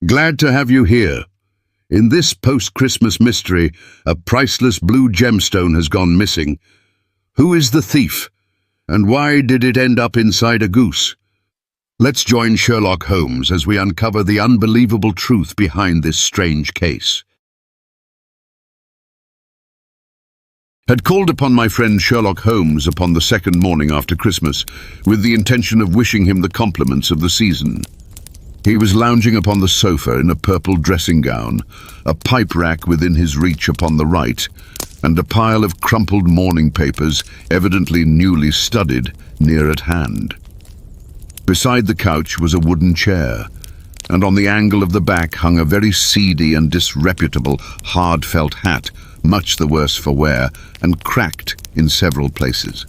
Glad to have you here. In this post-Christmas mystery, a priceless blue gemstone has gone missing. Who is the thief? And why did it end up inside a goose? Let's join Sherlock Holmes as we uncover the unbelievable truth behind this strange case. Had called upon my friend Sherlock Holmes upon the second morning after Christmas, with the intention of wishing him the compliments of the season. He was lounging upon the sofa in a purple dressing gown, a pipe rack within his reach upon the right, and a pile of crumpled morning papers, evidently newly studied, near at hand. Beside the couch was a wooden chair, and on the angle of the back hung a very seedy and disreputable hard felt hat, much the worse for wear, and cracked in several places.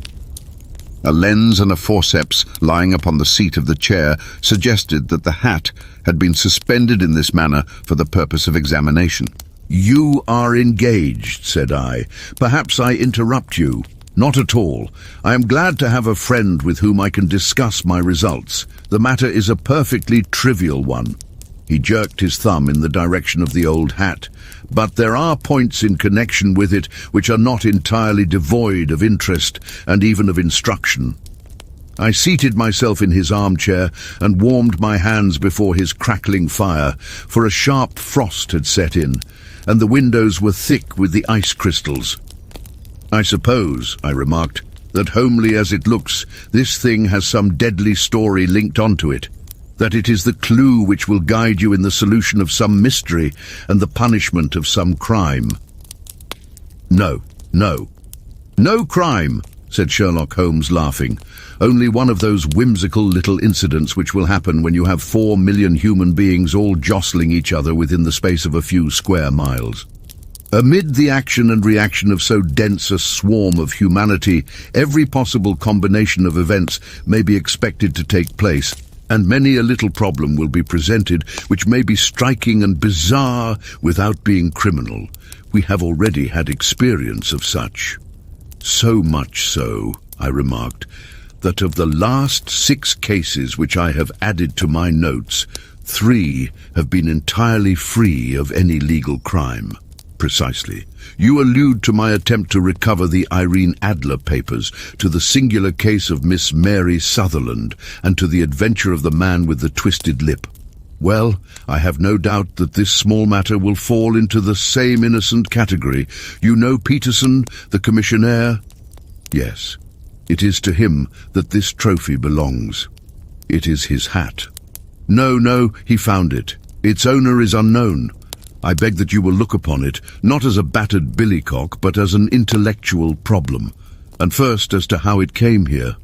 A lens and a forceps lying upon the seat of the chair suggested that the hat had been suspended in this manner for the purpose of examination. "You are engaged," said I. "Perhaps I interrupt you." "Not at all. I am glad to have a friend with whom I can discuss my results. The matter is a perfectly trivial one." He jerked his thumb in the direction of the old hat. "But there are points in connection with it which are not entirely devoid of interest and even of instruction." I seated myself in his armchair and warmed my hands before his crackling fire, for a sharp frost had set in, and the windows were thick with the ice crystals. "I suppose," I remarked, "that homely as it looks, this thing has some deadly story linked onto it. That it is the clue which will guide you in the solution of some mystery and the punishment of some crime." No crime," said Sherlock Holmes, laughing. "Only one of those whimsical little incidents which will happen when you have 4 million human beings all jostling each other within the space of a few square miles. Amid the action and reaction of so dense a swarm of humanity, every possible combination of events may be expected to take place, and many a little problem will be presented which may be striking and bizarre without being criminal. We have already had experience of such. So much so," I remarked, "that of the last 6 cases which I have added to my notes, 3 have been entirely free of any legal crime." "Precisely. You allude to my attempt to recover the Irene Adler papers, to the singular case of Miss Mary Sutherland, and to the adventure of the man with the twisted lip. Well, I have no doubt that this small matter will fall into the same innocent category. You know Peterson, the commissionaire?" "Yes. It is to him that this trophy belongs. It is his hat." No, he found it. Its owner is unknown. I beg that you will look upon it, not as a battered billycock, but as an intellectual problem. And first as to how it came here.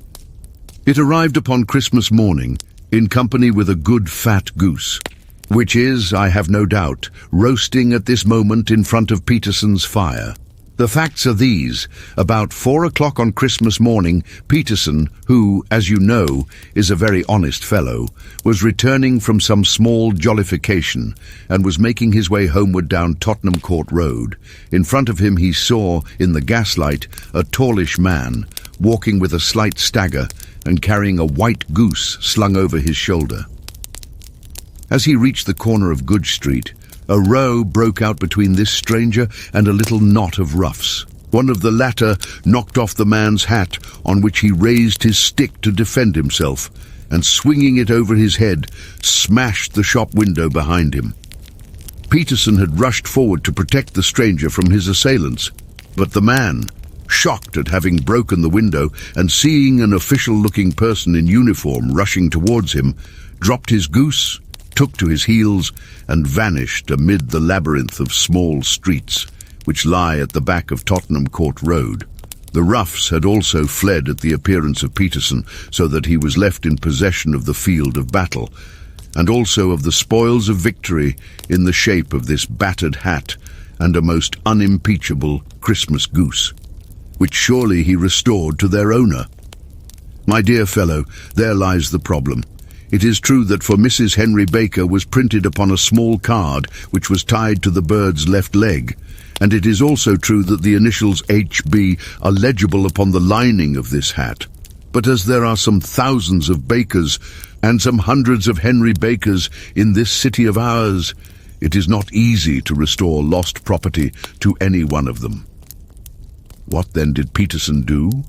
It arrived upon Christmas morning, in company with a good fat goose, which is, I have no doubt, roasting at this moment in front of Peterson's fire. The facts are these. About 4 o'clock on Christmas morning, Peterson, who, as you know, is a very honest fellow, was returning from some small jollification and was making his way homeward down Tottenham Court Road. In front of him he saw, in the gaslight, a tallish man, walking with a slight stagger and carrying a white goose slung over his shoulder. As he reached the corner of Goodge Street, a row broke out between this stranger and a little knot of roughs. One of the latter knocked off the man's hat, on which he raised his stick to defend himself, and swinging it over his head, smashed the shop window behind him. Peterson had rushed forward to protect the stranger from his assailants, but the man, shocked at having broken the window and seeing an official-looking person in uniform rushing towards him, dropped his goose, took to his heels, and vanished amid the labyrinth of small streets which lie at the back of Tottenham Court Road. The roughs had also fled at the appearance of Peterson, so that he was left in possession of the field of battle, and also of the spoils of victory in the shape of this battered hat and a most unimpeachable Christmas goose, which surely he restored to their owner. My dear fellow, there lies the problem. It is true that for Mrs. Henry Baker was printed upon a small card which was tied to the bird's left leg, and it is also true that the initials H.B. are legible upon the lining of this hat. But as there are some thousands of bakers and some hundreds of Henry Bakers in this city of ours, it is not easy to restore lost property to any one of them." What then did Peterson do?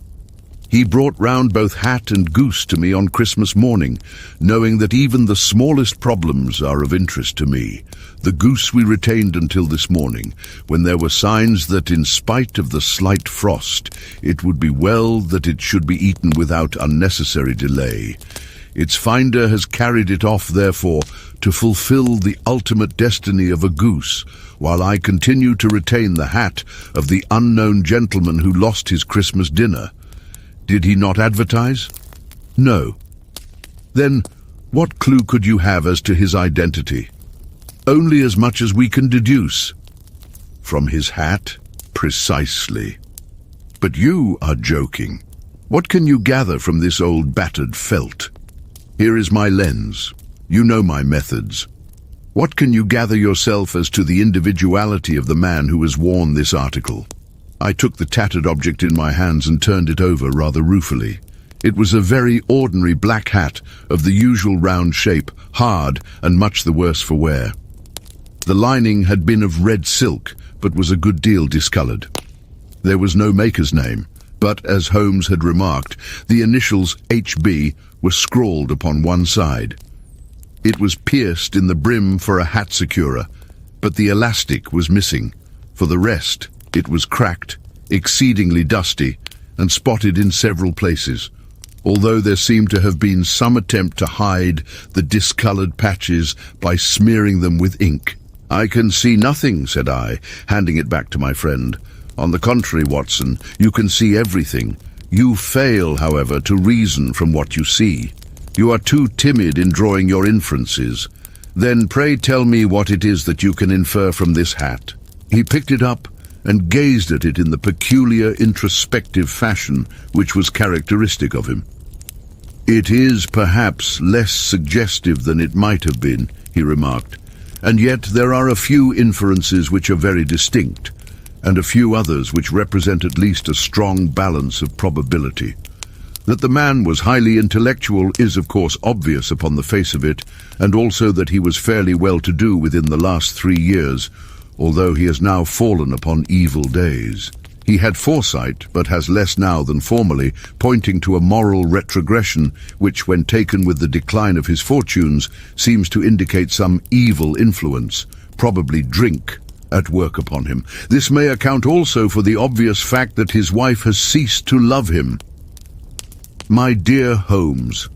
He brought round both Hat and Goose to me on Christmas morning, knowing that even the smallest problems are of interest to me. The Goose we retained until this morning, when there were signs that in spite of the slight frost, it would be well that it should be eaten without unnecessary delay. Its finder has carried it off, therefore, to fulfill the ultimate destiny of a goose, while I continue to retain the hat of the unknown gentleman who lost his Christmas dinner. Did he not advertise? No. Then, what clue could you have as to his identity? Only as much as we can deduce. From his hat? Precisely. But you are joking. What can you gather from this old battered felt? Here is my lens. You know my methods. What can you gather yourself as to the individuality of the man who has worn this article? I took the tattered object in my hands and turned it over rather ruefully. It was a very ordinary black hat of the usual round shape, hard and much the worse for wear. The lining had been of red silk, but was a good deal discoloured. There was no maker's name, but, as Holmes had remarked, the initials HB were scrawled upon one side. It was pierced in the brim for a hat securer, but the elastic was missing. For the rest, it was cracked, exceedingly dusty, and spotted in several places, although there seemed to have been some attempt to hide the discoloured patches by smearing them with ink. "I can see nothing," said I, handing it back to my friend. "On the contrary, Watson, you can see everything. You fail, however, to reason from what you see. You are too timid in drawing your inferences. Then pray tell me what it is that you can infer from this hat." He picked it up and gazed at it in the peculiar introspective fashion which was characteristic of him. "It is perhaps less suggestive than it might have been," he remarked, "and yet there are a few inferences which are very distinct, and a few others which represent at least a strong balance of probability. That the man was highly intellectual is of course obvious upon the face of it, and also that he was fairly well-to-do within the last 3 years, although he has now fallen upon evil days. He had foresight, but has less now than formerly, pointing to a moral retrogression which, when taken with the decline of his fortunes, seems to indicate some evil influence, probably drink, at work upon him. This may account also for the obvious fact that his wife has ceased to love him. My dear Holmes,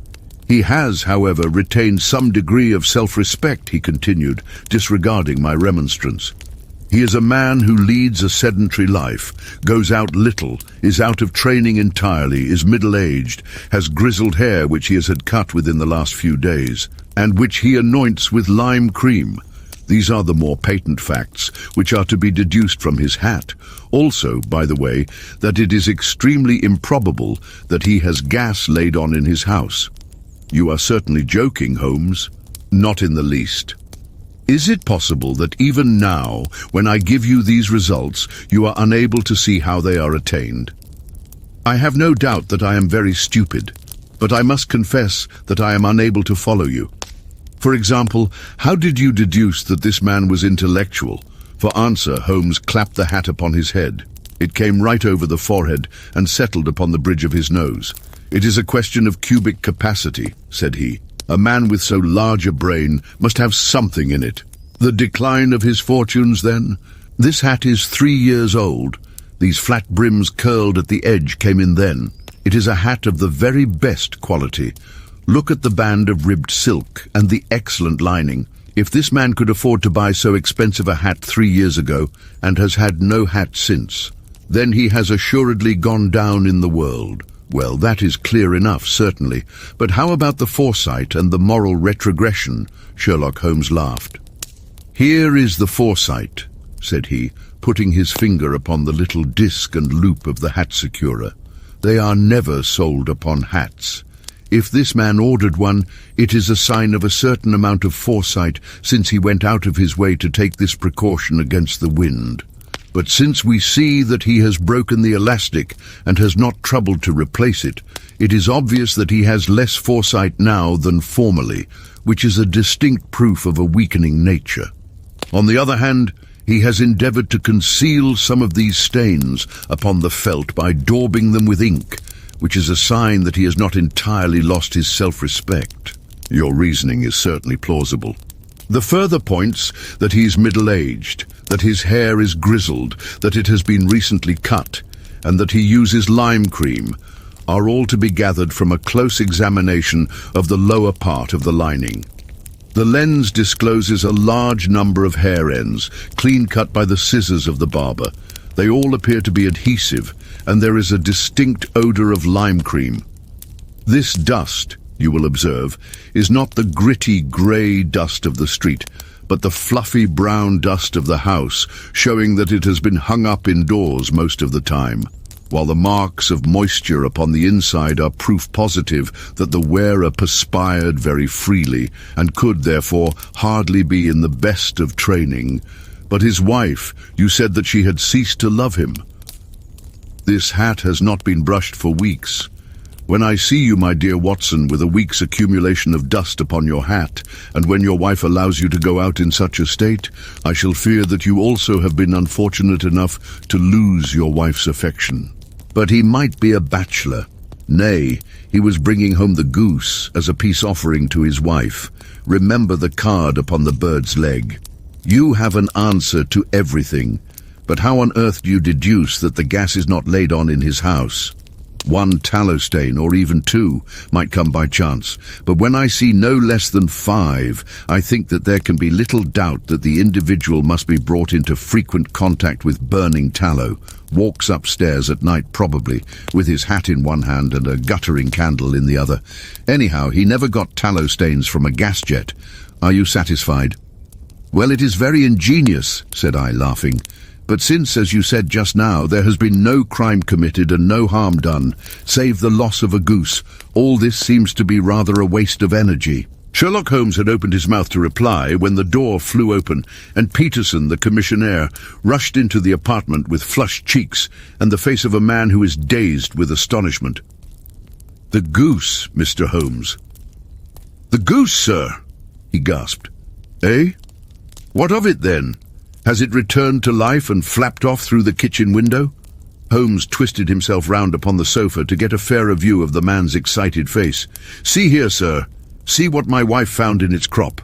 he has, however, retained some degree of self-respect," he continued, disregarding my remonstrance. "He is a man who leads a sedentary life, goes out little, is out of training entirely, is middle-aged, has grizzled hair which he has had cut within the last few days, and which he anoints with lime cream. These are the more patent facts which are to be deduced from his hat. Also, by the way, that it is extremely improbable that he has gas laid on in his house." "You are certainly joking, Holmes." "Not in the least. Is it possible that even now, when I give you these results, you are unable to see how they are attained? I have no doubt that I am very stupid, but I must confess that I am unable to follow you. For example, how did you deduce that this man was intellectual?" For answer, Holmes clapped the hat upon his head. It came right over the forehead and settled upon the bridge of his nose. "It is a question of cubic capacity," said he. "A man with so large a brain must have something in it." "The decline of his fortunes, then? This hat is 3 years old. These flat brims curled at the edge came in then. It is a hat of the very best quality. Look at the band of ribbed silk and the excellent lining. If this man could afford to buy so expensive a hat 3 years ago, and has had no hat since, then he has assuredly gone down in the world. Well, that is clear enough, certainly. But how about the foresight and the moral retrogression?" Sherlock Holmes laughed. "Here is the foresight," said he, putting his finger upon the little disc and loop of the hat securer. "They are never sold upon hats. If this man ordered one, it is a sign of a certain amount of foresight, since he went out of his way to take this precaution against the wind. But since we see that he has broken the elastic and has not troubled to replace it, it is obvious that he has less foresight now than formerly, which is a distinct proof of a weakening nature. On the other hand, he has endeavored to conceal some of these stains upon the felt by daubing them with ink, which is a sign that he has not entirely lost his self-respect. Your reasoning is certainly plausible. The further points that he is middle-aged, that his hair is grizzled, that it has been recently cut, and that he uses lime cream, are all to be gathered from a close examination of the lower part of the lining. The lens discloses a large number of hair ends, clean cut by the scissors of the barber. They all appear to be adhesive, and there is a distinct odor of lime cream. This dust, you will observe, is not the gritty grey dust of the street, but the fluffy brown dust of the house, showing that it has been hung up indoors most of the time, while the marks of moisture upon the inside are proof positive that the wearer perspired very freely and could, therefore, hardly be in the best of training. But his wife, you said that she had ceased to love him. This hat has not been brushed for weeks. When I see you, my dear Watson, with a week's accumulation of dust upon your hat, and when your wife allows you to go out in such a state, I shall fear that you also have been unfortunate enough to lose your wife's affection. But he might be a bachelor. Nay, he was bringing home the goose as a peace offering to his wife. Remember the card upon the bird's leg. You have an answer to everything, but how on earth do you deduce that the gas is not laid on in his house? One tallow stain, or even two, might come by chance, but when I see no less than 5, I think that there can be little doubt that the individual must be brought into frequent contact with burning tallow, walks upstairs at night probably, with his hat in one hand and a guttering candle in the other. Anyhow, he never got tallow stains from a gas jet. Are you satisfied? Well, it is very ingenious, said I, laughing. But since, as you said just now, there has been no crime committed and no harm done, save the loss of a goose, all this seems to be rather a waste of energy. Sherlock Holmes had opened his mouth to reply when the door flew open, and Peterson, the commissionaire, rushed into the apartment with flushed cheeks and the face of a man who is dazed with astonishment. "The goose, Mr. Holmes." "The goose, sir," he gasped. "Eh? What of it, then? Has it returned to life and flapped off through the kitchen window?" Holmes twisted himself round upon the sofa to get a fairer view of the man's excited face. "See here, sir. See what my wife found in its crop."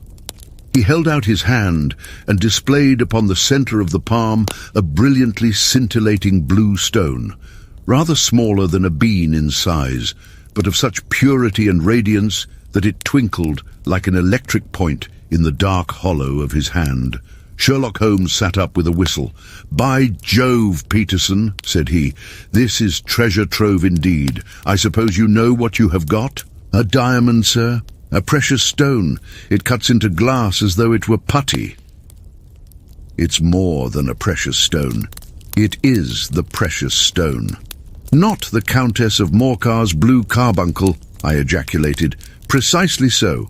He held out his hand and displayed upon the centre of the palm a brilliantly scintillating blue stone, rather smaller than a bean in size, but of such purity and radiance that it twinkled like an electric point in the dark hollow of his hand. Sherlock Holmes sat up with a whistle. "By Jove, Peterson," said he, "this is treasure trove indeed. I suppose you know what you have got?" "A diamond, sir. A precious stone. It cuts into glass as though it were putty." "It's more than a precious stone. It is the precious stone." "Not the Countess of Morcar's blue carbuncle," I ejaculated. "Precisely so.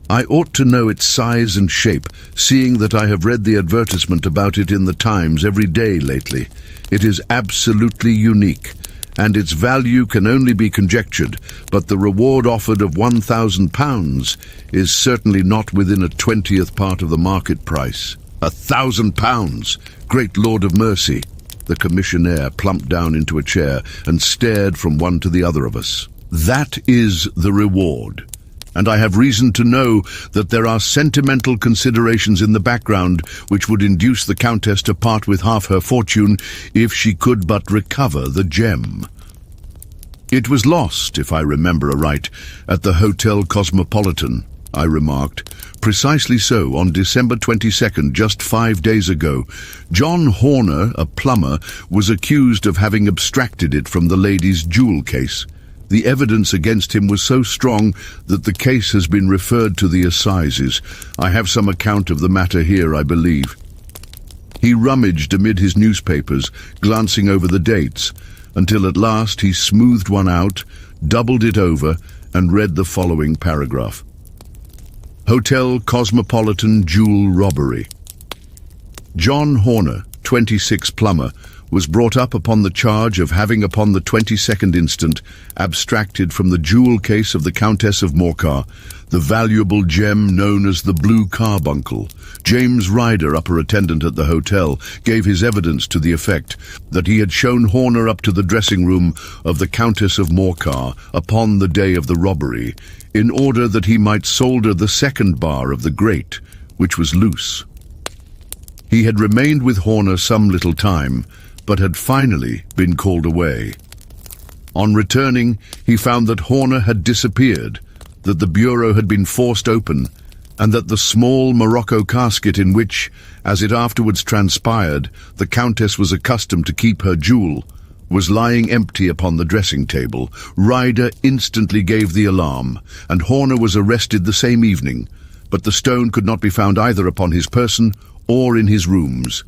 I ought to know its size and shape, seeing that I have read the advertisement about it in the Times every day lately. It is absolutely unique, and its value can only be conjectured, but the reward offered of £1,000 is certainly not within a 20th part of the market price." £1,000! Great Lord of mercy! The commissionaire plumped down into a chair and stared from one to the other of us. "That is the reward. And I have reason to know that there are sentimental considerations in the background which would induce the Countess to part with half her fortune if she could but recover the gem. It was lost, if I remember aright, at the Hotel Cosmopolitan," I remarked. "Precisely so, on December 22nd, just 5 days ago. John Horner, a plumber, was accused of having abstracted it from the lady's jewel case. The evidence against him was so strong that the case has been referred to the assizes. I have some account of the matter here, I believe." He rummaged amid his newspapers, glancing over the dates, until at last he smoothed one out, doubled it over, and read the following paragraph. "Hotel Cosmopolitan Jewel Robbery. John Horner, 26 plumber, was brought up upon the charge of having upon the 22nd instant abstracted from the jewel case of the Countess of Morcar the valuable gem known as the Blue Carbuncle. James Ryder, upper attendant at the hotel, gave his evidence to the effect that he had shown Horner up to the dressing room of the Countess of Morcar upon the day of the robbery, in order that he might solder the second bar of the grate, which was loose. He had remained with Horner some little time, but had finally been called away. On returning, he found that Horner had disappeared, that the bureau had been forced open, and that the small Morocco casket in which, as it afterwards transpired, the Countess was accustomed to keep her jewel, was lying empty upon the dressing table. Ryder instantly gave the alarm, and Horner was arrested the same evening, but the stone could not be found either upon his person or in his rooms.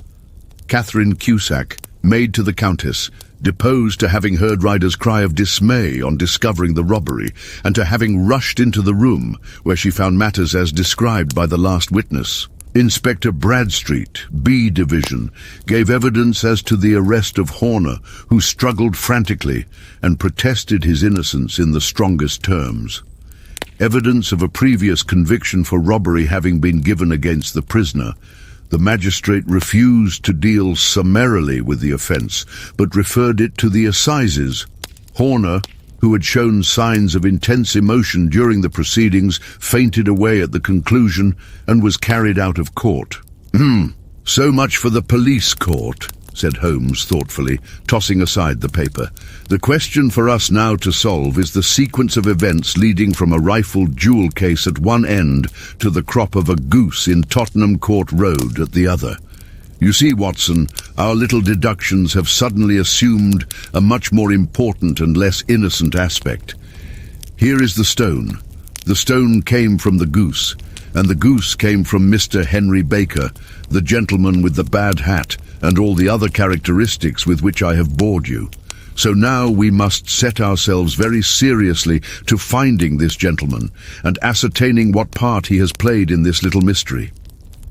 Catherine Cusack, maid to the Countess, deposed to having heard Ryder's cry of dismay on discovering the robbery, and to having rushed into the room, where she found matters as described by the last witness. Inspector Bradstreet, B Division, gave evidence as to the arrest of Horner, who struggled frantically and protested his innocence in the strongest terms. Evidence of a previous conviction for robbery having been given against the prisoner, the magistrate refused to deal summarily with the offence, but referred it to the assizes. Horner, who had shown signs of intense emotion during the proceedings, fainted away at the conclusion and was carried out of court. So much for the police court, said Holmes thoughtfully, tossing aside the paper. The question for us now to solve is the sequence of events leading from a rifled jewel case at one end to the crop of a goose in Tottenham Court Road at the other. You see, Watson, our little deductions have suddenly assumed a much more important and less innocent aspect. Here is the stone. The stone came from the goose, and the goose came from Mr. Henry Baker, the gentleman with the bad hat, and all the other characteristics with which I have bored you. So now we must set ourselves very seriously to finding this gentleman and ascertaining what part he has played in this little mystery.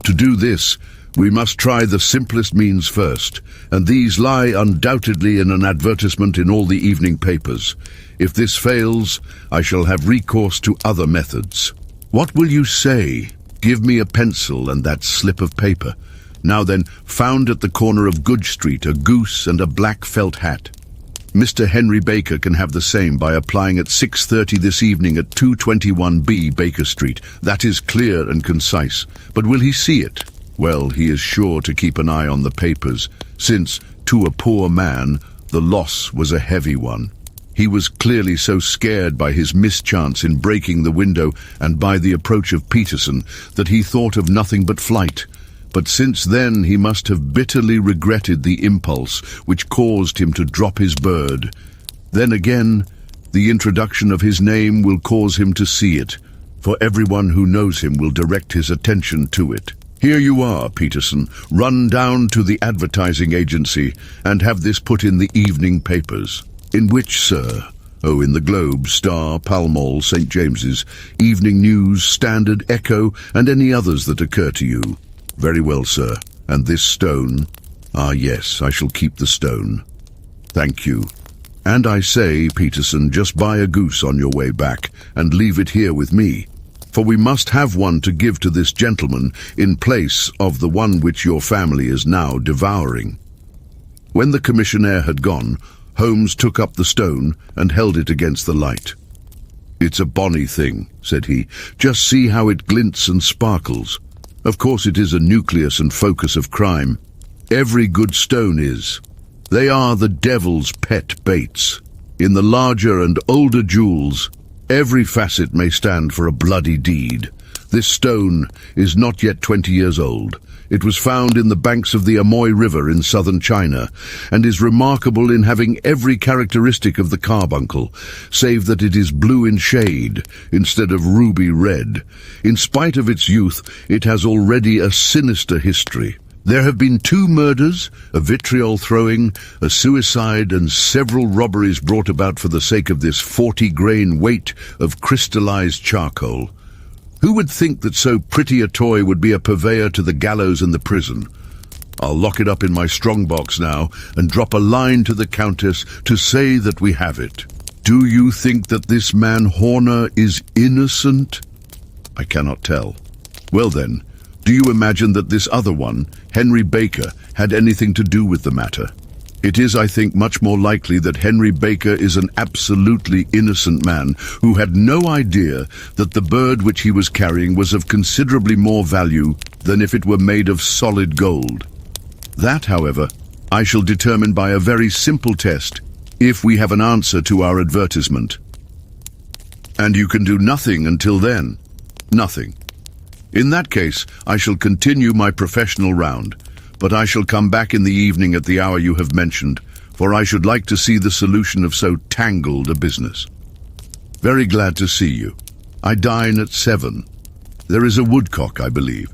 To do this, we must try the simplest means first, and these lie undoubtedly in an advertisement in all the evening papers. If this fails, I shall have recourse to other methods. What will you say? Give me a pencil and that slip of paper. Now then, found at the corner of Goodge Street a goose and a black felt hat. Mr. Henry Baker can have the same by applying at 6:30 this evening at 221B Baker Street. That is clear and concise. But will he see it? Well, he is sure to keep an eye on the papers, since, to a poor man, the loss was a heavy one. He was clearly so scared by his mischance in breaking the window and by the approach of Peterson that he thought of nothing but flight. But since then he must have bitterly regretted the impulse which caused him to drop his bird. Then again, the introduction of his name will cause him to see it, for everyone who knows him will direct his attention to it. Here you are, Peterson. Run down to the advertising agency and have this put in the evening papers. In which, sir? Oh, in the Globe, Star, Pall Mall, St. James's, Evening News, Standard, Echo, and any others that occur to you. Very well, sir. And this stone? Ah, yes, I shall keep the stone. Thank you. And I say, Peterson, just buy a goose on your way back, and leave it here with me, for we must have one to give to this gentleman in place of the one which your family is now devouring. When the commissionaire had gone, Holmes took up the stone and held it against the light. It's a bonny thing, said he. Just see how it glints and sparkles. Of course it is a nucleus and focus of crime. Every good stone is. They are the devil's pet baits. In the larger and older jewels, every facet may stand for a bloody deed. This stone is not yet 20 years old. It was found in the banks of the Amoy River in southern China, and is remarkable in having every characteristic of the carbuncle, save that it is blue in shade instead of ruby red. In spite of its youth, it has already a sinister history. There have been 2 murders, a vitriol throwing, a suicide, and several robberies brought about for the sake of this 40-grain weight of crystallized charcoal. Who would think that so pretty a toy would be a purveyor to the gallows and the prison? I'll lock it up in my strongbox now and drop a line to the Countess to say that we have it. Do you think that this man Horner is innocent? I cannot tell. Well then, do you imagine that this other one, Henry Baker, had anything to do with the matter? It is, I think, much more likely that Henry Baker is an absolutely innocent man who had no idea that the bird which he was carrying was of considerably more value than if it were made of solid gold. That, however, I shall determine by a very simple test if we have an answer to our advertisement. And you can do nothing until then. Nothing. In that case, I shall continue my professional round, but I shall come back in the evening at the hour you have mentioned, for I should like to see the solution of so tangled a business. Very glad to see you. I dine at 7. There is a woodcock, I believe.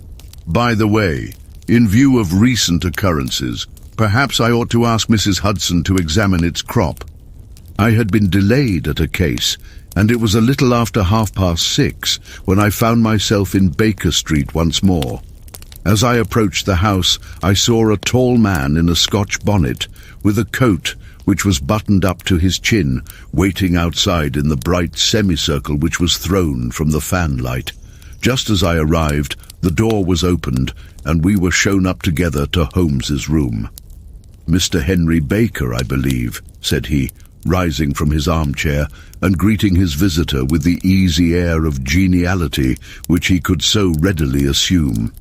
By the way, in view of recent occurrences, perhaps I ought to ask Mrs. Hudson to examine its crop. I had been delayed at a case, and it was a little after 6:30 when I found myself in Baker Street once more. As I approached the house, I saw a tall man in a Scotch bonnet, with a coat which was buttoned up to his chin, waiting outside in the bright semicircle which was thrown from the fanlight. Just as I arrived, the door was opened, and we were shown up together to Holmes's room. "Mr. Henry Baker, I believe," said he, rising from his armchair and greeting his visitor with the easy air of geniality which he could so readily assume.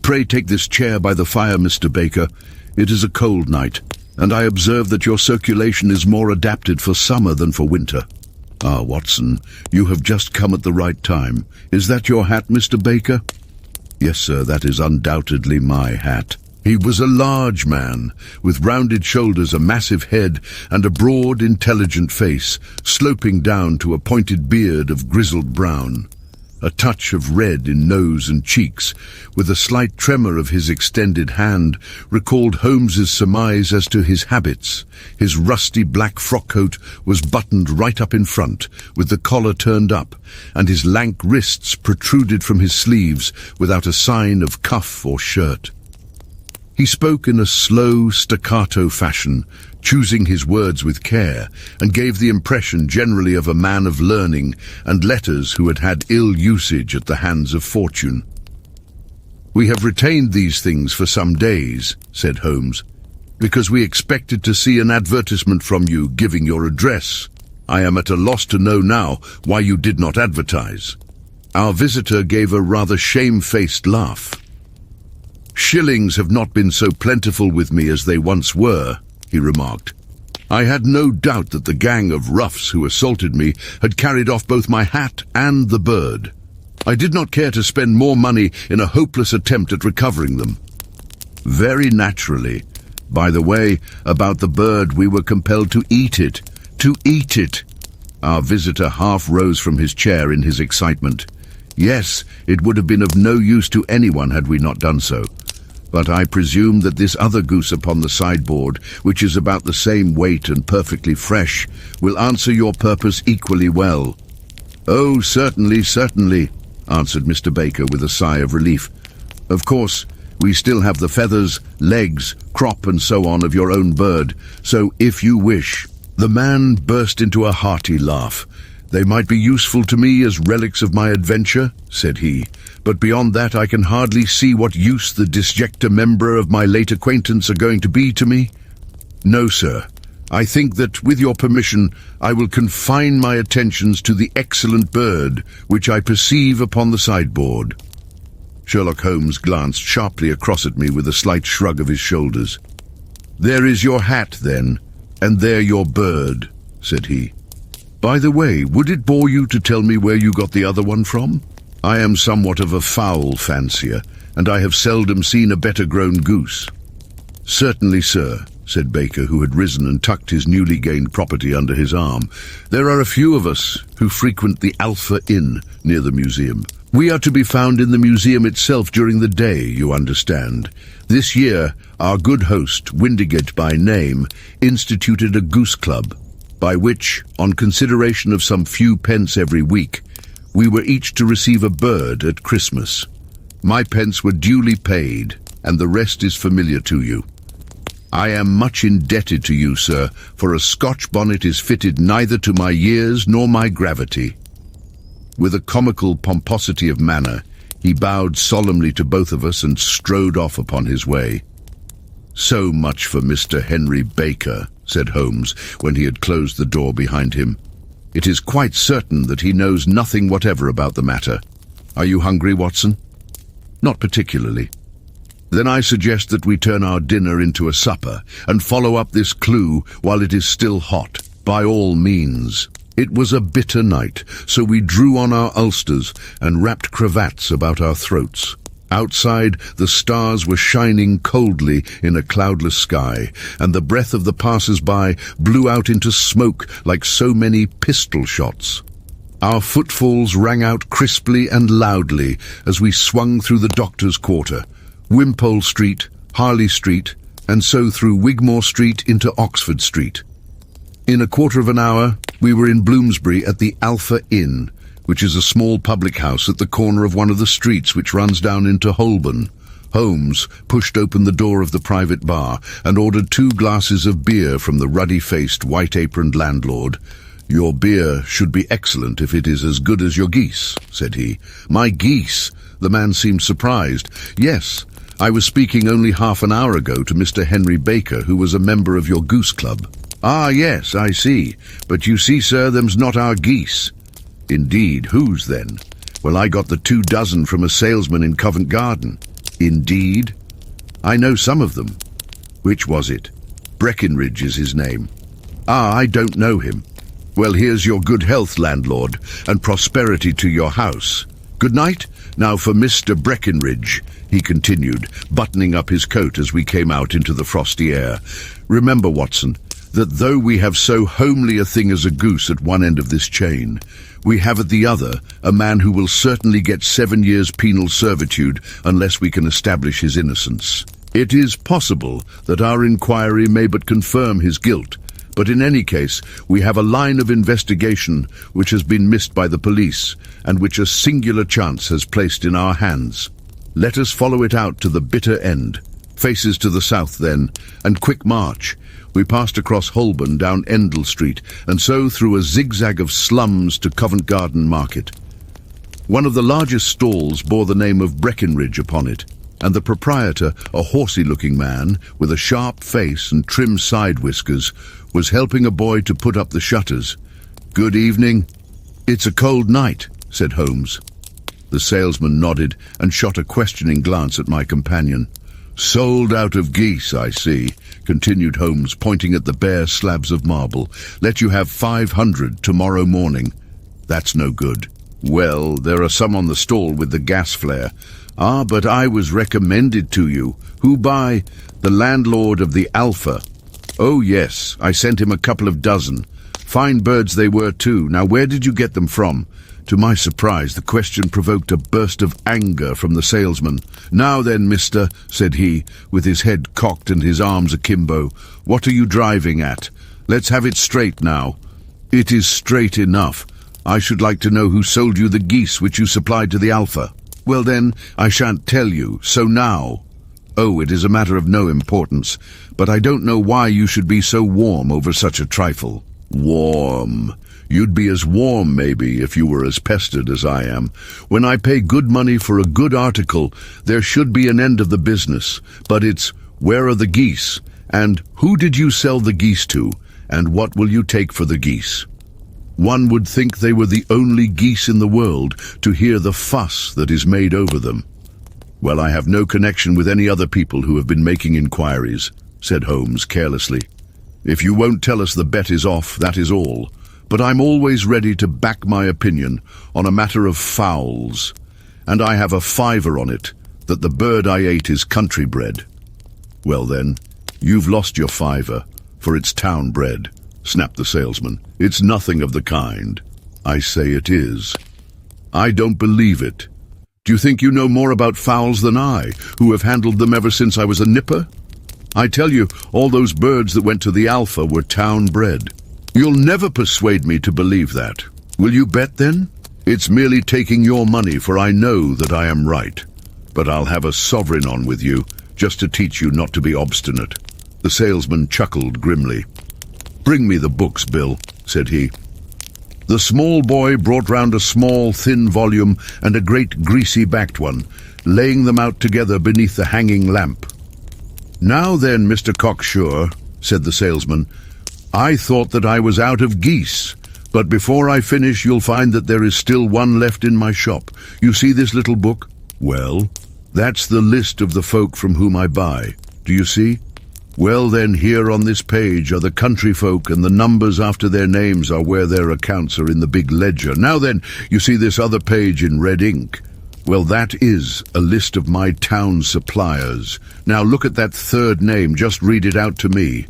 "Pray take this chair by the fire, Mr. Baker. It is a cold night, and I observe that your circulation is more adapted for summer than for winter. Ah, Watson, you have just come at the right time. Is that your hat, Mr. Baker?" "Yes, sir, that is undoubtedly my hat." He was a large man, with rounded shoulders, a massive head, and a broad, intelligent face, sloping down to a pointed beard of grizzled brown. A touch of red in nose and cheeks, with a slight tremor of his extended hand, recalled Holmes's surmise as to his habits. His rusty black frock-coat was buttoned right up in front, with the collar turned up, and his lank wrists protruded from his sleeves without a sign of cuff or shirt. He spoke in a slow, staccato fashion, choosing his words with care, and gave the impression generally of a man of learning and letters who had had ill usage at the hands of fortune. "We have retained these things for some days," said Holmes, "because we expected to see an advertisement from you giving your address. I am at a loss to know now why you did not advertise." Our visitor gave a rather shamefaced laugh. "Shillings have not been so plentiful with me as they once were," he remarked. "I had no doubt that the gang of roughs who assaulted me had carried off both my hat and the bird. I did not care to spend more money in a hopeless attempt at recovering them." "Very naturally. By the way, about the bird, we were compelled to eat it. To eat it!" Our visitor half rose from his chair in his excitement. "Yes, it would have been of no use to anyone had we not done so. But I presume that this other goose upon the sideboard, which is about the same weight and perfectly fresh, will answer your purpose equally well." "Oh, certainly, certainly," answered Mr. Baker with a sigh of relief. "Of course, we still have the feathers, legs, crop and so on of your own bird, so if you wish—" The man burst into a hearty laugh. "They might be useful to me as relics of my adventure," said he, "but beyond that I can hardly see what use the disjecta membra of my late acquaintance are going to be to me. No, sir, I think that, with your permission, I will confine my attentions to the excellent bird which I perceive upon the sideboard." Sherlock Holmes glanced sharply across at me with a slight shrug of his shoulders. "There is your hat, then, and there your bird," said he. "By the way, would it bore you to tell me where you got the other one from? I am somewhat of a fowl fancier, and I have seldom seen a better-grown goose." "Certainly, sir," said Baker, who had risen and tucked his newly gained property under his arm. "There are a few of us who frequent the Alpha Inn near the museum. We are to be found in the museum itself during the day, you understand. This year, our good host, Windigate by name, instituted a goose club, by which, on consideration of some few pence every week, we were each to receive a bird at Christmas. My pence were duly paid, and the rest is familiar to you. I am much indebted to you, sir, for a Scotch bonnet is fitted neither to my years nor my gravity." With a comical pomposity of manner, he bowed solemnly to both of us and strode off upon his way. "So much for Mr. Henry Baker," said Holmes, when he had closed the door behind him. "It is quite certain that he knows nothing whatever about the matter. Are you hungry, Watson?" "Not particularly." "Then I suggest that we turn our dinner into a supper and follow up this clue while it is still hot, by all means." It was a bitter night, so we drew on our ulsters and wrapped cravats about our throats. Outside, the stars were shining coldly in a cloudless sky, and the breath of the passers-by blew out into smoke like so many pistol shots. Our footfalls rang out crisply and loudly as we swung through the Doctor's Quarter, Wimpole Street, Harley Street, and so through Wigmore Street into Oxford Street. In a quarter of an hour, we were in Bloomsbury at the Alpha Inn, which is a small public house at the corner of one of the streets which runs down into Holborn. Holmes pushed open the door of the private bar and ordered 2 glasses of beer from the ruddy-faced, white-aproned landlord. "Your beer should be excellent if it is as good as your geese," said he. "My geese?" The man seemed surprised. "Yes, I was speaking only half an hour ago to Mr. Henry Baker, who was a member of your Goose Club." "Ah, yes, I see. But you see, sir, them's not our geese." "Indeed, whose then?" "Well, I got the 2 dozen from a salesman in Covent Garden." "Indeed?" "I know some of them." "Which was it?" "Breckinridge is his name." "Ah, I don't know him." "Well, here's your good health, landlord, and prosperity to your house. Good night. Now for Mr. Breckinridge," he continued, buttoning up his coat as we came out into the frosty air. "Remember, Watson, that though we have so homely a thing as a goose at one end of this chain, we have at the other a man who will certainly get 7 years penal servitude unless we can establish his innocence. It is possible that our inquiry may but confirm his guilt, but in any case we have a line of investigation which has been missed by the police and which a singular chance has placed in our hands. Let us follow it out to the bitter end. Faces to the south then, and quick march." We passed across Holborn down Endell Street, and so through a zigzag of slums to Covent Garden Market. One of the largest stalls bore the name of Breckinridge upon it, and the proprietor, a horsey-looking man with a sharp face and trim side whiskers, was helping a boy to put up the shutters. "Good evening." "It's a cold night," said Holmes. The salesman nodded and shot a questioning glance at my companion. "Sold out of geese, I see," continued Holmes, pointing at the bare slabs of marble. "Let you have 500 tomorrow morning." "That's no good." "Well, there are some on the stall with the gas flare." "Ah, but I was recommended to you." "Who by?" "The landlord of the Alpha." "Oh, yes, I sent him a couple of dozen. Fine birds they were, too. Now, where did you get them from?" To my surprise, the question provoked a burst of anger from the salesman. "Now then, mister," said he, with his head cocked and his arms akimbo, "what are you driving at? Let's have it straight now." "It is straight enough. I should like to know who sold you the geese which you supplied to the Alpha." "Well then, I shan't tell you, so now." "Oh, it is a matter of no importance, but I don't know why you should be so warm over such a trifle." "Warm? You'd be as warm, maybe, if you were as pestered as I am. When I pay good money for a good article, there should be an end of the business. But it's, where are the geese? And who did you sell the geese to? And what will you take for the geese?" One would think they were the only geese in the world to hear the fuss that is made over them. "Well, I have no connection with any other people who have been making inquiries," said Holmes carelessly. "If you won't tell us, the bet is off, that is all. But I'm always ready to back my opinion on a matter of fowls, and I have a 5 on it that the bird I ate is country bred." "Well then, you've lost your 5, for it's town bred," snapped the salesman. "It's nothing of the kind." "I say it is." "I don't believe it. Do you think you know more about fowls than I, who have handled them ever since I was a nipper? I tell you, all those birds that went to the Alpha were town bred." "You'll never persuade me to believe that. Will you bet, then?" "It's merely taking your money, for I know that I am right. But I'll have a sovereign on with you. just to teach you not to be obstinate." The salesman chuckled grimly. "Bring me the books, Bill," said he. The small boy brought round a small, thin volume and a great greasy-backed one, laying them out together beneath the hanging lamp. "Now then, Mr. Cocksure," said the salesman, "I thought that I was out of geese, but before I finish you'll find that there is still one left in my shop. You see this little book? Well, that's the list of the folk from whom I buy. Do you see? Well then, here on this page are the country folk, and the numbers after their names are where their accounts are in the big ledger. Now then, you see this other page in red ink? Well, that is a list of my town suppliers. Now look at that third name, just read it out to me.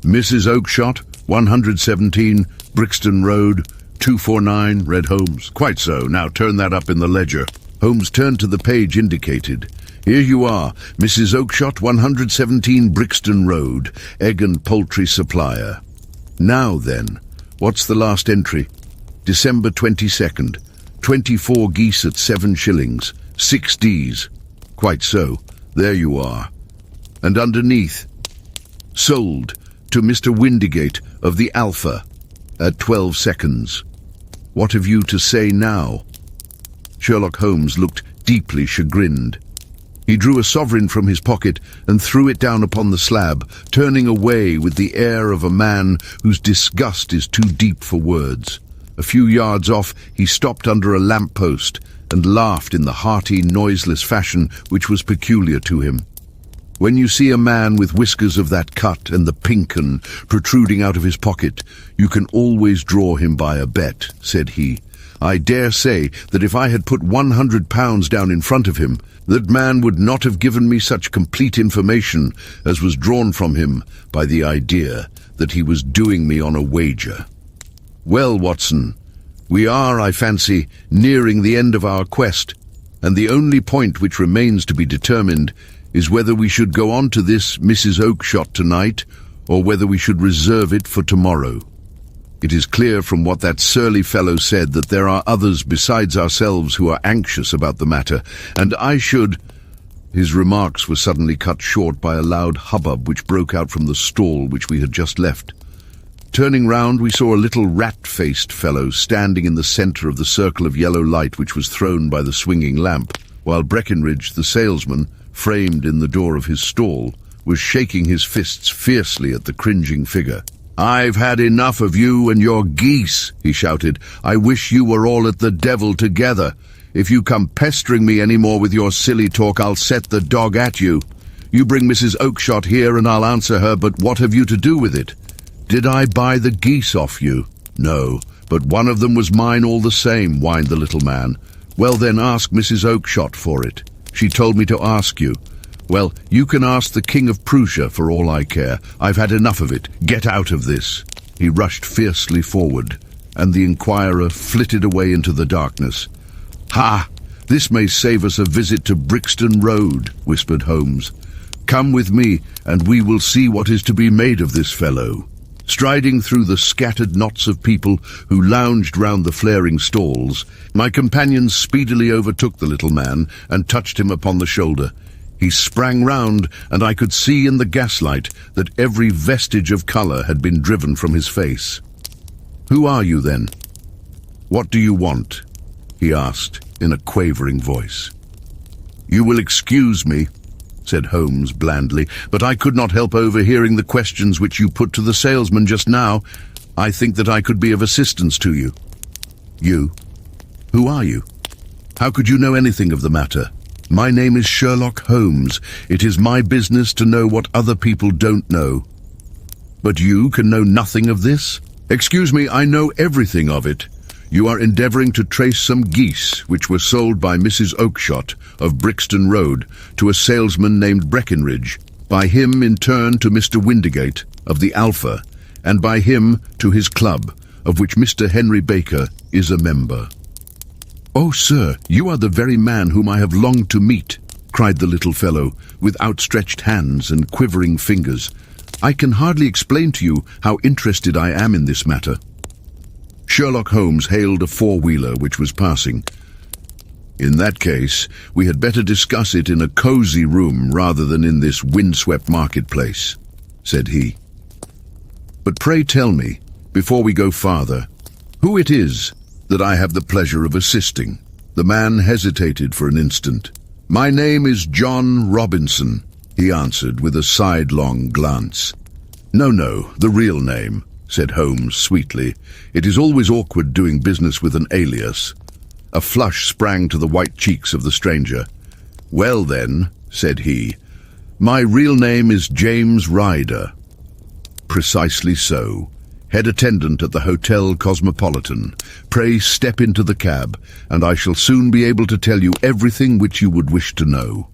Mrs. Oakshott, 117, Brixton Road, 249, Red Holmes. Quite so, now turn that up in the ledger." Holmes turned to the page indicated. "Here you are, Mrs. Oakshott, 117 Brixton Road, egg and poultry supplier. Now then, what's the last entry? December 22nd, 24 geese at 7 shillings, 6 Ds. Quite so, there you are. And underneath, sold to Mr. Windigate of the Alpha at 12 seconds. What have you to say now?" Sherlock Holmes looked deeply chagrined. He drew a sovereign from his pocket and threw it down upon the slab, turning away with the air of a man whose disgust is too deep for words. A few yards off, he stopped under a lamp-post and laughed in the hearty, noiseless fashion which was peculiar to him. "When you see a man with whiskers of that cut and the pink 'un protruding out of his pocket, you can always draw him by a bet," said he. "I dare say that if I had put £100 down in front of him, that man would not have given me such complete information as was drawn from him by the idea that he was doing me on a wager. Well, Watson, we are, I fancy, nearing the end of our quest, and the only point which remains to be determined is whether we should go on to this Mrs. Oakshott tonight, or whether we should reserve it for tomorrow. It is clear from what that surly fellow said that there are others besides ourselves who are anxious about the matter, and I should—" His remarks were suddenly cut short by a loud hubbub which broke out from the stall which we had just left. Turning round, we saw a little rat-faced fellow standing in the centre of the circle of yellow light which was thrown by the swinging lamp, while Breckenridge, the salesman, framed in the door of his stall, was shaking his fists fiercely at the cringing figure. "I've had enough of you and your geese," he shouted. "I wish you were all at the devil together. If you come pestering me any more with your silly talk, I'll set the dog at you. You bring Mrs. Oakshott here and I'll answer her, but what have you to do with it? Did I buy the geese off you? No, but one of them was mine all the same," whined the little man. "Well then, ask Mrs. Oakshott for it. She told me to ask you. Well, you can ask the King of Prussia for all I care. I've had enough of it. Get out of this." He rushed fiercely forward, and the inquirer flitted away into the darkness. "Ha! This may save us a visit to Brixton Road," whispered Holmes. "Come with me, and we will see what is to be made of this fellow." Striding through the scattered knots of people who lounged round the flaring stalls, my companion speedily overtook the little man and touched him upon the shoulder. He sprang round, and I could see in the gaslight that every vestige of colour had been driven from his face. "Who are you, then? What do you want?" he asked in a quavering voice. "You will excuse me," said Holmes blandly, "but I could not help overhearing the questions which you put to the salesman just now. I think that I could be of assistance to you." "You? Who are you? How could you know anything of the matter?" "My name is Sherlock Holmes. It is my business to know what other people don't know." "But you can know nothing of this?" "Excuse me, I know everything of it. You are endeavouring to trace some geese which were sold by Mrs. Oakshott of Brixton Road to a salesman named Breckenridge, by him in turn to Mr. Windigate of the Alpha, and by him to his club, of which Mr. Henry Baker is a member." "Oh, sir, you are the very man whom I have longed to meet," cried the little fellow, with outstretched hands and quivering fingers. "I can hardly explain to you how interested I am in this matter." Sherlock Holmes hailed a four-wheeler which was passing. "In that case, we had better discuss it in a cozy room rather than in this windswept marketplace," said he. "But pray tell me, before we go farther, who it is that I have the pleasure of assisting." The man hesitated for an instant. "My name is John Robinson," he answered with a sidelong glance. No, the real name," said Holmes sweetly. "It is always awkward doing business with an alias." A flush sprang to the white cheeks of the stranger. "Well then," said he, "my real name is James Ryder." "Precisely so. Head attendant at the Hotel Cosmopolitan. Pray step into the cab, and I shall soon be able to tell you everything which you would wish to know."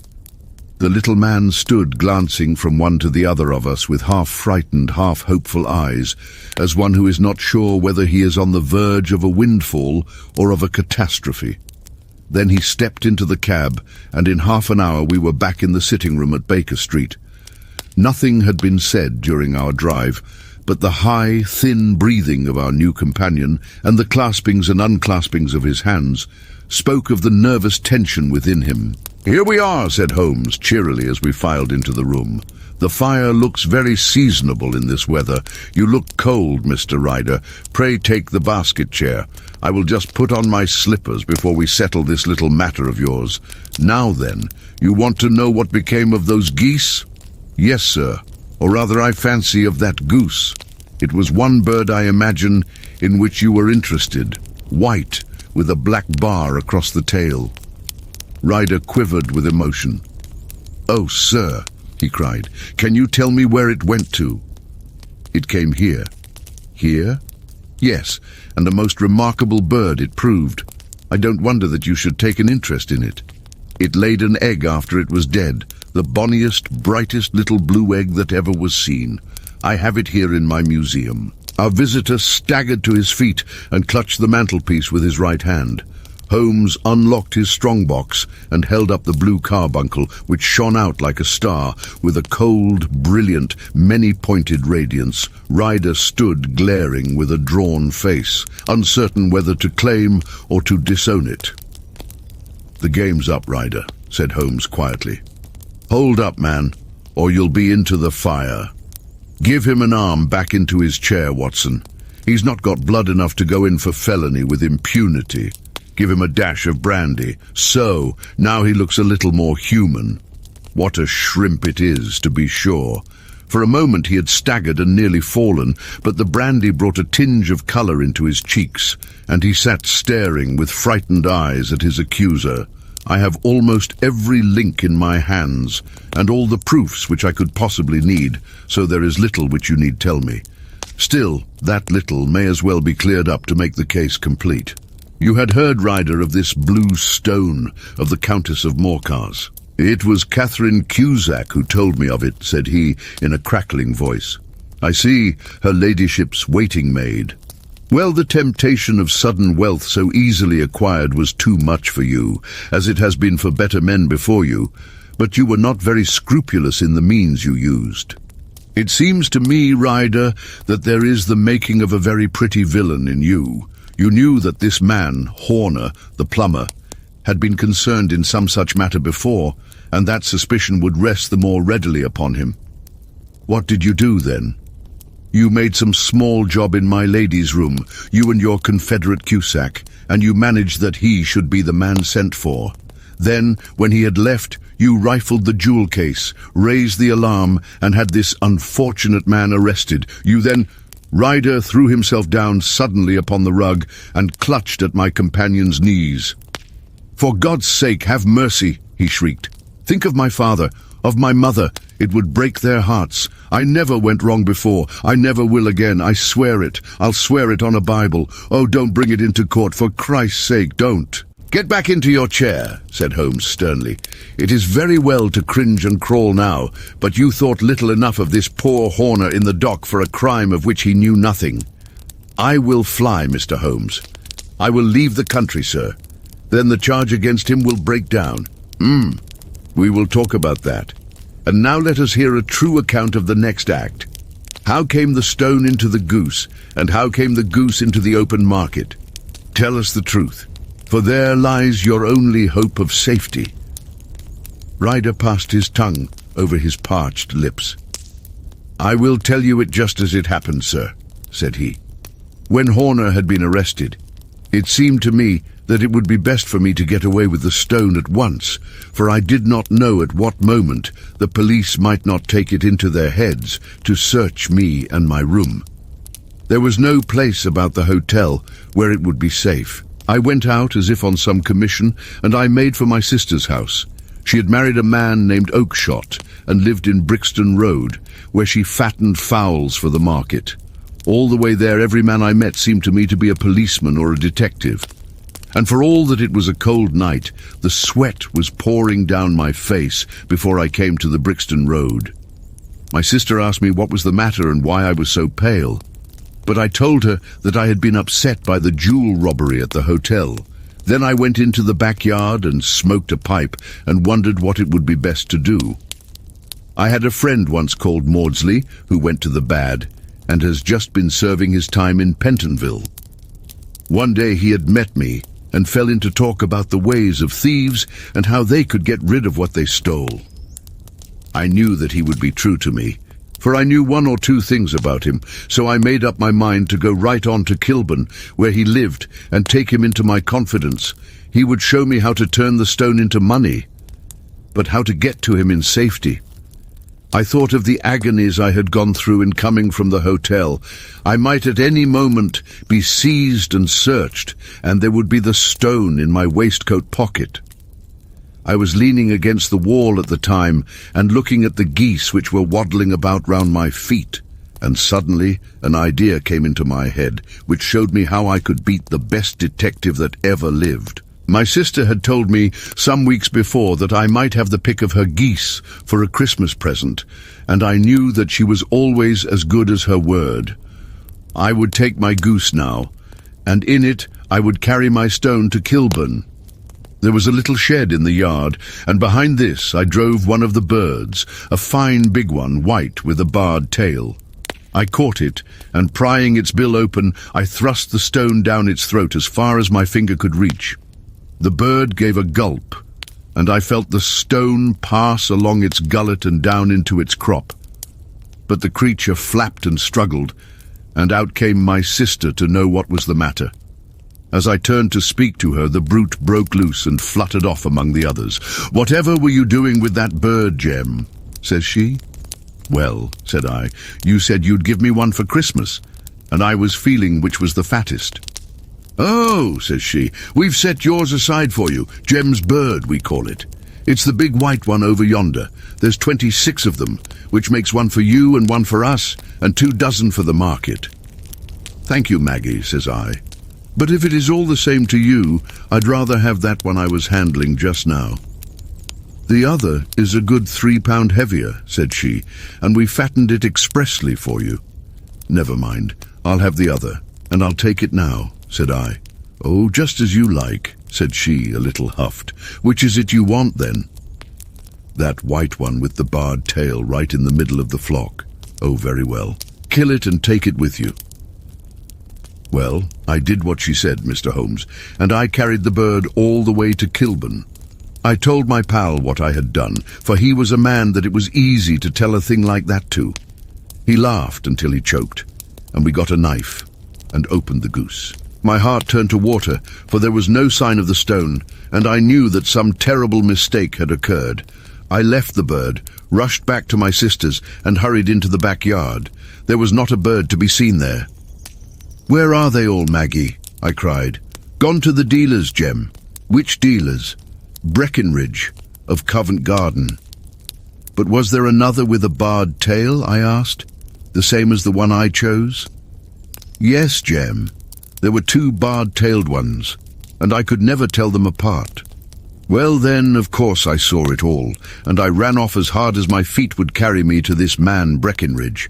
The little man stood glancing from one to the other of us with half-frightened, half-hopeful eyes, as one who is not sure whether he is on the verge of a windfall or of a catastrophe. Then he stepped into the cab, and in half an hour we were back in the sitting room at Baker Street. Nothing had been said during our drive, but the high, thin breathing of our new companion and the claspings and unclaspings of his hands spoke of the nervous tension within him. "Here we are," said Holmes cheerily as we filed into the room. "The fire looks very seasonable in this weather. You look cold, Mr. Ryder. Pray take the basket chair. I will just put on my slippers before we settle this little matter of yours. Now then, you want to know what became of those geese?" "Yes, sir. Or rather, I fancy of that goose. It was one bird, I imagine, in which you were interested. White, with a black bar across the tail." Ryder quivered with emotion. "Oh, sir," he cried, "can you tell me where it went to?" "It came here." "Here?" "Yes, and a most remarkable bird it proved. I don't wonder that you should take an interest in it. It laid an egg after it was dead, the bonniest, brightest little blue egg that ever was seen. I have it here in my museum." Our visitor staggered to his feet and clutched the mantelpiece with his right hand. Holmes unlocked his strongbox and held up the blue carbuncle, which shone out like a star, with a cold, brilliant, many-pointed radiance. Ryder stood glaring with a drawn face, uncertain whether to claim or to disown it. "The game's up, Ryder," said Holmes quietly. "Hold up, man, or you'll be into the fire. Give him an arm back into his chair, Watson. He's not got blood enough to go in for felony with impunity. Give him a dash of brandy. So, now he looks a little more human. What a shrimp it is, to be sure." For a moment he had staggered and nearly fallen, but the brandy brought a tinge of colour into his cheeks, and he sat staring with frightened eyes at his accuser. "I have almost every link in my hands, and all the proofs which I could possibly need, so there is little which you need tell me. Still, that little may as well be cleared up to make the case complete. You had heard, Ryder, of this blue stone of the Countess of Morcar's." "It was Catherine Cusack who told me of it," said he in a crackling voice. "I see, her ladyship's waiting maid. Well, the temptation of sudden wealth so easily acquired was too much for you, as it has been for better men before you, but you were not very scrupulous in the means you used. It seems to me, Ryder, that there is the making of a very pretty villain in you. You knew that this man, Horner, the plumber, had been concerned in some such matter before, and that suspicion would rest the more readily upon him. What did you do then? You made some small job in my lady's room, you and your confederate Cusack, and you managed that he should be the man sent for. Then, when he had left, you rifled the jewel case, raised the alarm, and had this unfortunate man arrested. You then—" Ryder threw himself down suddenly upon the rug and clutched at my companion's knees. "For God's sake, have mercy," he shrieked. "Think of my father, of my mother. It would break their hearts. I never went wrong before. I never will again. I swear it. I'll swear it on a Bible. Oh, don't bring it into court. For Christ's sake, don't." "Get back into your chair," said Holmes sternly. "It is very well to cringe and crawl now, but you thought little enough of this poor Horner in the dock for a crime of which he knew nothing. I will fly, Mr. Holmes. I will leave the country, sir. Then the charge against him will break down. We will talk about that. And now let us hear a true account of the next act. How came the stone into the goose, and how came the goose into the open market? Tell us the truth." for there lies your only hope of safety." Ryder passed his tongue over his parched lips. "I will tell you it just as it happened, sir," said he. "When Horner had been arrested, it seemed to me that it would be best for me to get away with the stone at once, for I did not know at what moment the police might not take it into their heads to search me and my room. There was no place about the hotel where it would be safe. I went out as if on some commission, and I made for my sister's house. She had married a man named Oakshott and lived in Brixton Road, where she fattened fowls for the market. All the way there, every man I met seemed to me to be a policeman or a detective. And for all that it was a cold night, the sweat was pouring down my face before I came to the Brixton Road. My sister asked me what was the matter and why I was so pale. But I told her that I had been upset by the jewel robbery at the hotel. Then I went into the backyard and smoked a pipe and wondered what it would be best to do. I had a friend once called Maudsley who went to the bad and has just been serving his time in Pentonville. One day he had met me and fell into talk about the ways of thieves and how they could get rid of what they stole. I knew that he would be true to me, for I knew one or two things about him, so I made up my mind to go right on to Kilburn, where he lived, and take him into my confidence. He would show me how to turn the stone into money, but how to get to him in safety. I thought of the agonies I had gone through in coming from the hotel. I might at any moment be seized and searched, and there would be the stone in my waistcoat pocket. I was leaning against the wall at the time and looking at the geese which were waddling about round my feet, and suddenly an idea came into my head which showed me how I could beat the best detective that ever lived. My sister had told me some weeks before that I might have the pick of her geese for a Christmas present, and I knew that she was always as good as her word. I would take my goose now, and in it I would carry my stone to Kilburn. There was a little shed in the yard, and behind this I drove one of the birds, a fine big one, white with a barred tail. I caught it, and prying its bill open, I thrust the stone down its throat as far as my finger could reach. The bird gave a gulp, and I felt the stone pass along its gullet and down into its crop. But the creature flapped and struggled, and out came my sister to know what was the matter. As I turned to speak to her, the brute broke loose and fluttered off among the others. "Whatever were you doing with that bird, Jem?" says she. "Well," said I, "you said you'd give me one for Christmas, and I was feeling which was the fattest." "Oh," says she, "we've set yours aside for you. Jem's bird, we call it. It's the big white one over yonder. There's 26 of them, which makes one for you and one for us, and 2 dozen for the market." "Thank you, Maggie," says I. "But if it is all the same to you, I'd rather have that one I was handling just now." "The other is a good 3 pound heavier," said she, "and we fattened it expressly for you." "Never mind, I'll have the other, and I'll take it now," said I. "Oh, just as you like," said she, a little huffed. "Which is it you want, then?" "That white one with the barred tail right in the middle of the flock." "Oh, very well. Kill it and take it with you." Well, I did what she said, Mr. Holmes, and I carried the bird all the way to Kilburn. I told my pal what I had done, for he was a man that it was easy to tell a thing like that to. He laughed until he choked, and we got a knife and opened the goose. My heart turned to water, for there was no sign of the stone, and I knew that some terrible mistake had occurred. I left the bird, rushed back to my sister's, and hurried into the backyard. There was not a bird to be seen there. "Where are they all, Maggie?" I cried. "Gone to the dealers, Jem." "Which dealers?" "Breckenridge, of Covent Garden." "But was there another with a barred tail?" I asked. "The same as the one I chose?" "Yes, Jem. There were 2 barred-tailed ones, and I could never tell them apart." "Well then, of course I saw it all, and I ran off as hard as my feet would carry me to this man Breckenridge.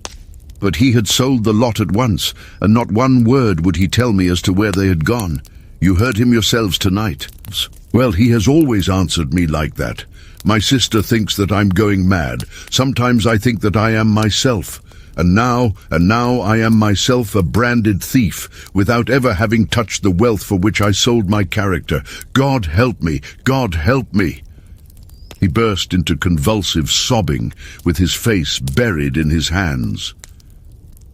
But he had sold the lot at once, and not one word would he tell me as to where they had gone. You heard him yourselves tonight. Well, he has always answered me like that. My sister thinks that I'm going mad. Sometimes I think that I am myself, And now I am myself a branded thief, without ever having touched the wealth for which I sold my character. God help me! God help me!" He burst into convulsive sobbing, with his face buried in his hands.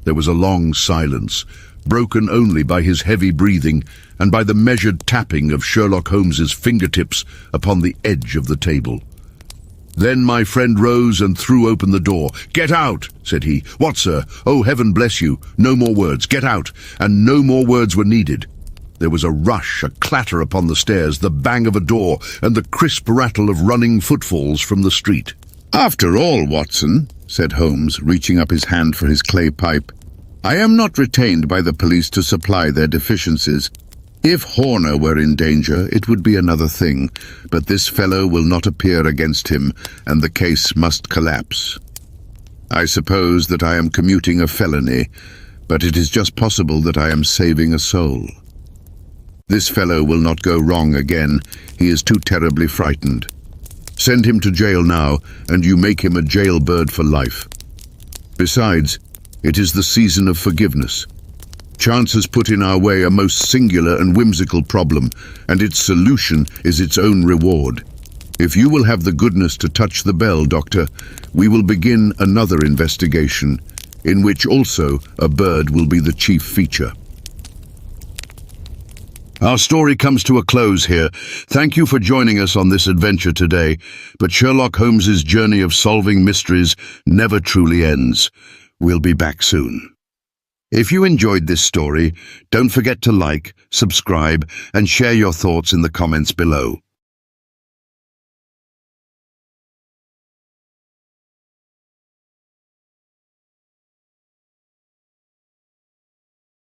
There was a long silence, broken only by his heavy breathing and by the measured tapping of Sherlock Holmes's fingertips upon the edge of the table. Then my friend rose and threw open the door. "Get out," said he. "What, sir? Oh, heaven bless you. No more words. Get out." And no more words were needed. There was a rush, a clatter upon the stairs, the bang of a door, and the crisp rattle of running footfalls from the street. "After all, Watson," said Holmes, reaching up his hand for his clay pipe, "I am not retained by the police to supply their deficiencies. If Horner were in danger, it would be another thing, but this fellow will not appear against him, and the case must collapse. I suppose that I am commuting a felony, but it is just possible that I am saving a soul. This fellow will not go wrong again. He is too terribly frightened. Send him to jail now, and you make him a jailbird for life. Besides, it is the season of forgiveness. Chance has put in our way a most singular and whimsical problem, and its solution is its own reward. If you will have the goodness to touch the bell, Doctor, we will begin another investigation, in which also a bird will be the chief feature." Our story comes to a close here. Thank you for joining us on this adventure today, but Sherlock Holmes's journey of solving mysteries never truly ends. We'll be back soon. If you enjoyed this story, don't forget to like, subscribe, and share your thoughts in the comments below.